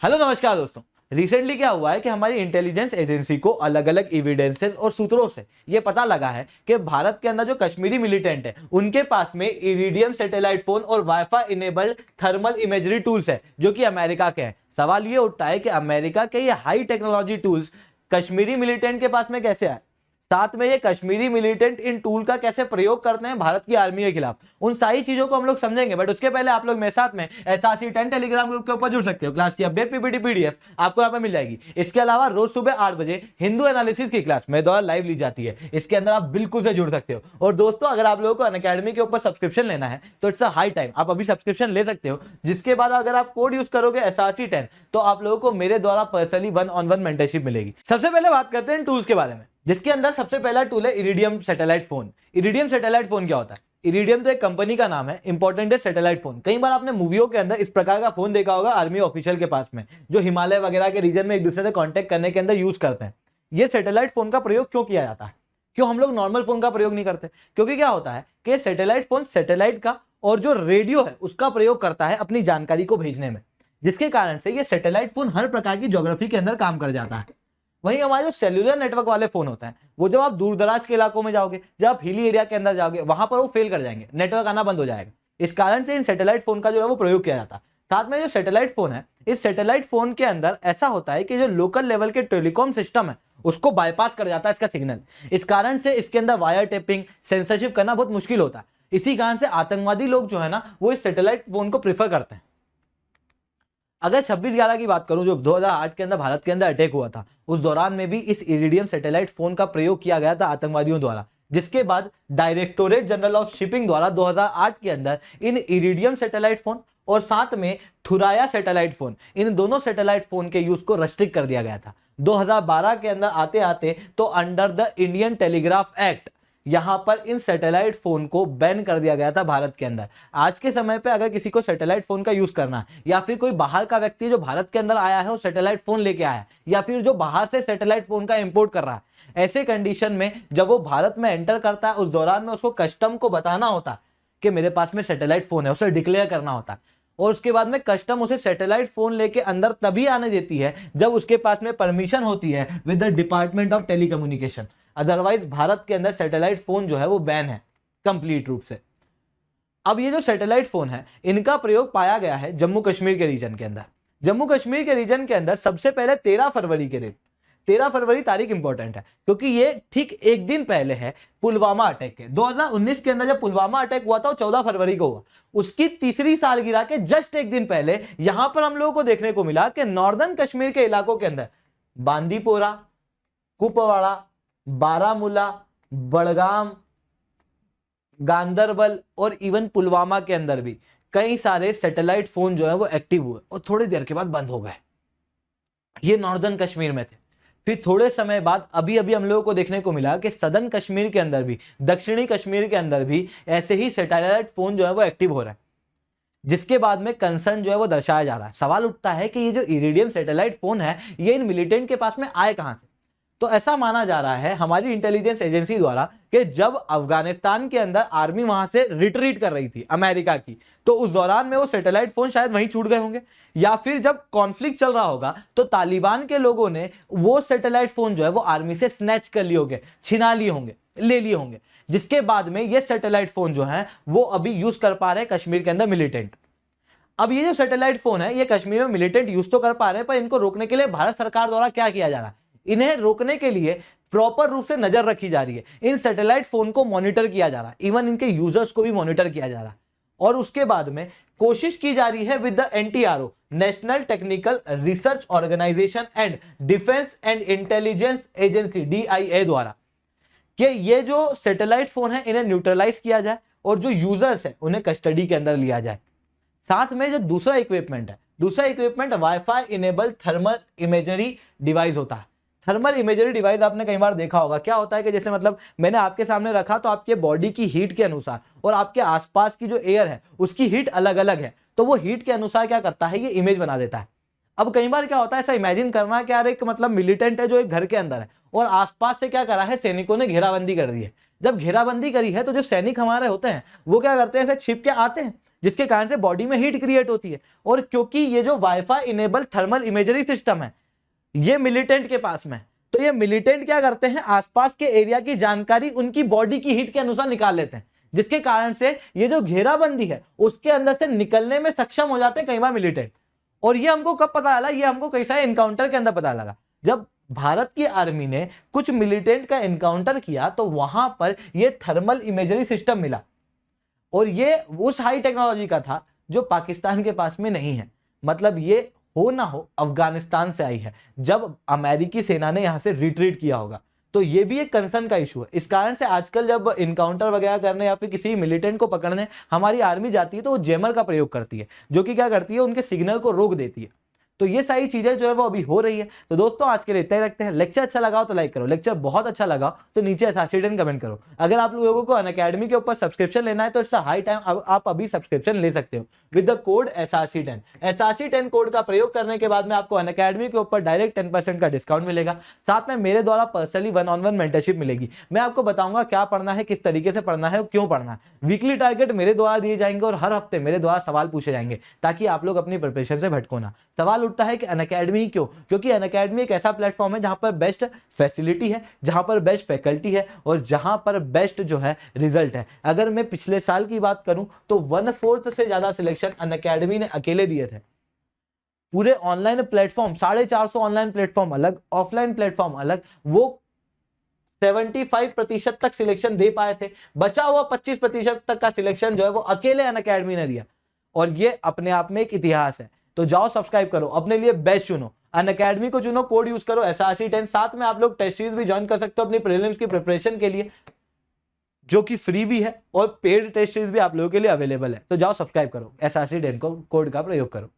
Hello नमस्कार दोस्तों। Recently क्या हुआ है कि हमारी इंटेलिजेंस एजेंसी को अलग अलग एविडेंसेस और सूत्रों से ये पता लगा है कि भारत के अंदर जो कश्मीरी मिलिटेंट है उनके पास में इरिडियम सैटेलाइट फोन और wifi enabled thermal imagery tools है जो कि अमेरिका के हैं। सवाल ये उठता है कि अमेरिका के ये high technology tools Kashmiri militant के पास में कैसे आए, साथ में ये कश्मीरी मिलिटेंट इन टूल का कैसे प्रयोग करते हैं भारत की आर्मी के खिलाफ। उन सारी चीजों को हम लोग समझेंगे, बट उसके पहले आप लोग मेरे साथ में एसआरसी 10 टेलीग्राम ग्रुप के ऊपर जुड़ सकते हो। क्लास की अपडेट पीपीटी पीडीएफ आपको यहाँ पे मिल जाएगी। इसके अलावा रोज सुबह 8 बजे हिंदू एनालिसिस की क्लास मेरे द्वारा लाइव ली जाती है, इसके अंदर आप बिल्कुल से जुड़ सकते हो। और दोस्तों, अगर आप लोगों को अनअकैडमी के ऊपर सब्सक्रिप्शन लेना है तो इट्स अ हाई टाइम, आप अभी सब्सक्रिप्शन ले सकते हो, जिसके बाद अगर आप कोड यूज करोगे एसआरसी 10 तो आप लोगों को मेरे द्वारा पर्सनली 1-on-1 मेंटरशिप मिलेगी। सबसे पहले बात करते हैं टूल्स के बारे में, जिसके अंदर सबसे पहला टूल है iridium satellite phone. Iridium satellite phone क्या होता है? इरिडियम तो एक कंपनी का नाम है, इंपॉर्टेंट है सैटेलाइट फोन। कई बार आपने मूवियों के अंदर इस प्रकार का फोन देखा होगा आर्मी ऑफिशियल के पास में, जो हिमालय वगैरह के रीजन में एक दूसरे से कांटेक्ट करने के अंदर यूज करते हैं। ये सैटेलाइट फोन का प्रयोग क्यों किया जाता है? क्यों हम लोग नॉर्मल फोन का प्रयोग नहीं करते? क्योंकि क्या होता है कि सैटेलाइट फोन सैटेलाइट का और जो रेडियो है उसका प्रयोग करता है अपनी जानकारी को भेजने में, जिसके कारण से ये सैटेलाइट फोन हर प्रकार की ज्योग्राफी के अंदर काम कर जाता है। वहीं हमारे जो सेल्यूलर नेटवर्क वाले फोन होते हैं वो जब आप दूर दराज के इलाकों में जाओगे, जब आप हिली एरिया के अंदर जाओगे, वहां पर वो फेल कर जाएंगे, नेटवर्क आना बंद हो जाएगा। इस कारण से इन सैटेलाइट फोन का जो है वो प्रयोग किया जाता है। साथ में जो सैटेलाइट फोन है, इस सैटेलाइट फोन के अंदर ऐसा होता है कि जो लोकल लेवल के टेलीकॉम सिस्टम है उसको बाईपास कर जाता है इसका सिग्नल। इस कारण से इसके अंदर वायर टेपिंग, सेंसरशिप करना बहुत मुश्किल होता है। इसी कारण से आतंकवादी लोग जो है ना वो इस सैटेलाइट फोन को प्रीफर करते हैं। अगर 26/11 की बात करूं, जो 2008 के अंदर भारत के अंदर अटैक हुआ था, उस दौरान में भी इस इरिडियम सैटेलाइट फोन का प्रयोग किया गया था आतंकवादियों द्वारा, जिसके बाद डायरेक्टोरेट जनरल ऑफ शिपिंग द्वारा 2008 के अंदर इन इरिडियम सैटेलाइट फोन और साथ में थुराया सैटेलाइट फोन, इन दोनों सैटेलाइट फोन के यूज को रेस्ट्रिक्ट कर दिया गया था। 2012 के अंदर आते आते तो under the Indian telegraph act यहां पर इन सैटेलाइट फोन को बैन कर दिया गया था भारत के अंदर। आज के समय पे अगर किसी को सैटेलाइट फोन का यूज करना है, या फिर कोई बाहर का व्यक्ति जो भारत के अंदर आया है वो सैटेलाइट फोन लेके आया है, या फिर जो बाहर से सैटेलाइट फोन का इंपोर्ट कर रहा है, ऐसे कंडीशन में जब वो भारत में एंटर करता है उस दौरान में उसको कस्टम को बताना होता है कि मेरे पास में सैटेलाइट फोन है, उसे डिक्लेयर करना होता है। और उसके बाद में कस्टम उसे सैटेलाइट फोन लेके अंदर तभी आने देती है जब उसके पास में परमिशन होती है with the department of telecommunication. Otherwise Bharat के अंदर सैटेलाइट फोन जो है वो बैन है कंप्लीट रूप से। अब ये जो सैटेलाइट फोन है इनका प्रयोग पाया गया है जम्मू कश्मीर के रीजन के अंदर। जम्मू कश्मीर के रीजन के अंदर सबसे पहले 13 फरवरी के दिन, 13 फरवरी तारीख इंपॉर्टेंट है क्योंकि ये ठीक एक दिन पहले है पुलवामा अटैक के। 2019 के अंदर जब पुलवामा अटैक हुआ था वो 14 फरवरी को हुआ। उसकी तीसरी सालगिरह के जस्ट एक दिन पहले यहां पर हम लोगों को देखने को मिला कि नॉर्दर्न कश्मीर के इलाकों के अंदर बांदीपोरा, कुपवाड़ा, बारामूला, बड़गाम, गांदरबल और इवन पुलवामा के अंदर भी कई सारे सैटेलाइट फोन जो है वो एक्टिव हुए और थोड़ी देर के बाद बंद हो गए। ये नॉर्दर्न कश्मीर में थे। फिर थोड़े समय बाद अभी अभी हम लोगों को देखने को मिला कि सदर्न कश्मीर के अंदर भी, दक्षिणी कश्मीर के अंदर भी ऐसे ही सैटेलाइट फोन जो है वो एक्टिव हो रहा है, जिसके बाद में कंसर्न जो है वो दर्शाया जा रहा है। सवाल उठता है कि ये जो इरिडियम सैटेलाइट फोन है ये इन मिलिटेंट के पास में आए कहां से? तो ऐसा माना जा रहा है हमारी इंटेलिजेंस एजेंसी द्वारा कि जब अफगानिस्तान के अंदर आर्मी वहां से रिट्रीट कर रही थी अमेरिका की, तो उस दौरान में वो सैटेलाइट फोन शायद वहीं छूट गए होंगे, या फिर जब कॉन्फ्लिक्ट चल रहा होगा तो तालिबान के लोगों ने वो सैटेलाइट फोन जो है वो आर्मी से स्नैच कर लिए होंगे, छिना लिए होंगे, ले लिए होंगे, जिसके बाद में ये सैटेलाइट फोन जो है वो अभी यूज कर पा रहे हैं कश्मीर के अंदर मिलिटेंट। अब ये जो सैटेलाइट फोन है ये कश्मीर में मिलिटेंट यूज तो कर पा रहे हैं, पर इनको रोकने के लिए भारत सरकार द्वारा क्या किया जा रहा है? इन्हें रोकने के लिए प्रॉपर रूप से नजर रखी जा रही है, इन सैटेलाइट फोन को मॉनिटर किया जा रहा है, इवन इनके यूजर्स को भी मॉनिटर किया जा रहा है। और उसके बाद में कोशिश की जा रही है with the NTRO, national technical research organisation and defence and intelligence agency DIA द्वारा, कि ये जो सैटेलाइट फोन है इन्हें न्यूट्रलाइज किया जाए और जो यूजर्स है उन्हें कस्टडी के अंदर लिया जाए। साथ में जो दूसरा इक्विपमेंट है, दूसरा equipment wifi enable thermal imagery device होता है। थर्मल इमेजरी डिवाइस आपने कई बार देखा होगा। क्या होता है कि जैसे मतलब मैंने आपके सामने रखा तो आपके बॉडी की हीट के अनुसार और आपके आसपास की जो एयर है उसकी हीट अलग अलग है, तो वो हीट के अनुसार क्या करता है, ये इमेज बना देता है। अब कई बार क्या होता है, ऐसा इमेजिन करना कि यार एक मतलब मिलिटेंट है जो एक घर के अंदर है और आसपास से क्या करा है, सैनिकों ने घेराबंदी कर दी है। जब घेराबंदी करी है तो जो सैनिक हमारे होते हैं वो क्या करते हैं, ऐसे छिप के आते हैं, जिसके कारण से बॉडी में हीट क्रिएट होती है। और क्योंकि ये जो wifi enable thermal imagery system है ये मिलिटेंट के पास में, तो ये मिलिटेंट क्या करते हैं, आसपास के एरिया की जानकारी उनकी बॉडी की हीट के अनुसार निकाल लेते हैं, जिसके कारण से ये जो घेराबंदी है उसके अंदर से निकलने में सक्षम हो जाते हैं कई बार मिलिटेंट। और ये हमको कब पता चला, ये हमको कई सारे एनकाउंटर के अंदर पता लगा। जब भारत की आर्मी ने कुछ मिलिटेंट का एनकाउंटर किया तो वहां पर ये थर्मल इमेजरी सिस्टम मिला, और ये उस हाई टेक्नोलॉजी का था जो पाकिस्तान के पास में नहीं है। मतलब ये हो ना हो अफगानिस्तान से आई है, जब अमेरिकी सेना ने यहां से रिट्रीट किया होगा। तो ये भी एक कंसर्न का इशू है। इस कारण से आजकल जब इनकाउंटर वगैरह करने या फिर किसी मिलिटेंट को पकड़ने हमारी आर्मी जाती है तो वो जैमर का प्रयोग करती है, जो कि क्या करती है, उनके सिग्नल को रोक देती है। तो ये सारी चीजें जो है वो अभी हो रही है। तो दोस्तों आज के लिए इतना ही रखते हैं। लेक्चर अच्छा लगा हो तो लाइक करो, लेक्चर बहुत अच्छा लगा हो तो नीचे एसआरसी10 कमेंट करो। अगर आप लोगों को अनअकैडमी के ऊपर सब्सक्रिप्शन लेना है तो इट्स हाई टाइम, अब आप अभी सब्सक्रिप्शन ले सकते हो with the code SRC10। SRC10 code का प्रयोग करने के बाद में आपको अनअकैडमी के ऊपर डायरेक्ट 10% का डिस्काउंट मिलेगा। साथ में मेरे द्वारा पर्सनली 1-on-1 मेंटरशिप मिलेगी। मैं आपको बताऊंगा क्या पढ़ना है, किस तरीके से पढ़ना है, क्यों पढ़ना है। वीकली टारगेट मेरे द्वारा दिए जाएंगे और हर हफ्ते मेरे द्वारा सवाल पूछे जाएंगे ताकि आप लोग अपनी प्रिपरेशन से भटको ना। सवाल उठता है कि अनअकैडमी क्यों, क्योंकि अनअकैडमी एक ऐसा प्लेटफॉर्म है जहां पर बेस्ट फैसिलिटी है, जहां पर बेस्ट फैकल्टी है और जहां पर बेस्ट जो है रिजल्ट है। अगर मैं पिछले साल की बात करूं तो 1/4 से ज्यादा सिलेक्शन अनअकैडमी ने अकेले दिए थे। पूरे ऑनलाइन प्लेटफॉर्म 450 ऑनलाइन प्लेटफॉर्म अलग, ऑफलाइन प्लेटफॉर्म अलग, वो 75% तक सिलेक्शन दे पाए थे। बचा हुआ 25% तक का सिलेक्शन जो है वो अकेले अनअकैडमी ने दिया, और ये अपने आप में एक इतिहास है। तो जाओ सब्सक्राइब करो, अपने लिए बेस्ट चुनो, अनअकैडमी को चुनो, कोड यूज करो SRC10। साथ में आप लोग टेस्ट सीरीज भी ज्वाइन कर सकते हो अपनी प्रीलिम्स की प्रिपरेशन के लिए, जो कि फ्री भी है, और पेड टेस्ट सीरीज भी आप लोगों के लिए अवेलेबल है। तो जाओ सब्सक्राइब करो, SRC10 को कोड का प्रयोग करो।